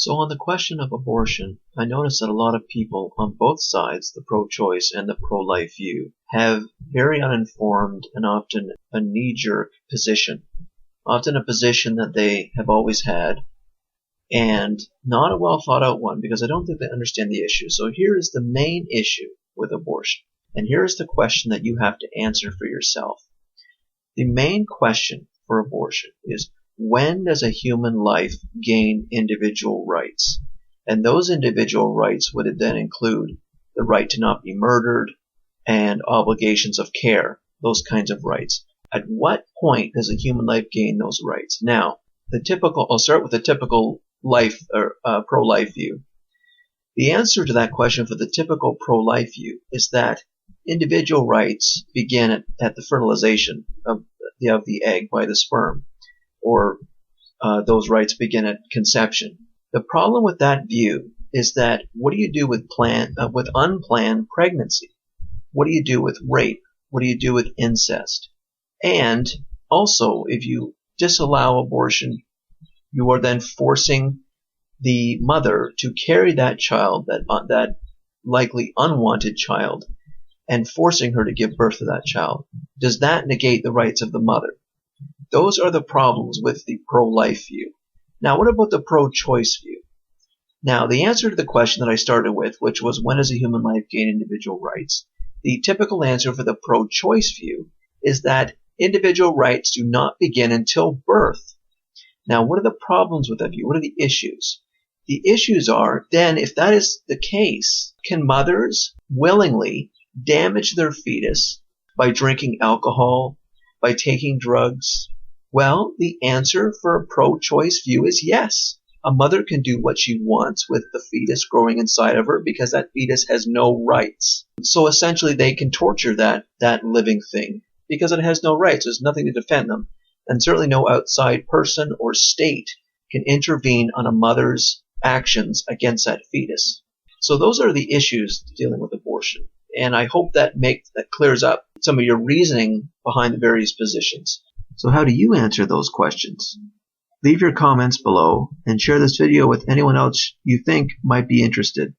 So on the question of abortion, I notice that a lot of people on both sides, the pro-choice and the pro-life view, have very uninformed and often a knee-jerk position, often a position that they have always had, and not a well thought out one because I don't think they understand the issue. So here is the main issue with abortion, and here is the question that you have to answer for yourself. The main question for abortion is, when does a human life gain individual rights? And those individual rights would then include the right to not be murdered and obligations of care, those kinds of rights. At what point does a human life gain those rights? Now, I'll start with the typical life or pro-life view. The answer to that question for the typical pro-life view is that individual rights begin at the fertilization of the egg by the sperm, or those rights begin at conception. The problem with that view is that what do you do with unplanned pregnancy? What do you do with rape? What do you do with incest? And also, if you disallow abortion, you are then forcing the mother to carry that child, that likely unwanted child, and forcing her to give birth to that child. Does that negate the rights of the mother? Those are the problems with the pro-life view. Now, what about the pro-choice view? Now, the answer to the question that I started with, which was when does a human life gain individual rights? The typical answer for the pro-choice view is that individual rights do not begin until birth. Now, what are the problems with that view? What are the issues? The issues are, then, if that is the case, can mothers willingly damage their fetus by drinking alcohol, by taking drugs? Well, the answer for a pro-choice view is yes. A mother can do what she wants with the fetus growing inside of her because that fetus has no rights. So essentially they can torture that living thing because it has no rights. There's nothing to defend them. And certainly no outside person or state can intervene on a mother's actions against that fetus. So those are the issues dealing with abortion. And I hope that clears up some of your reasoning behind the various positions. So how do you answer those questions? Leave your comments below and share this video with anyone else you think might be interested.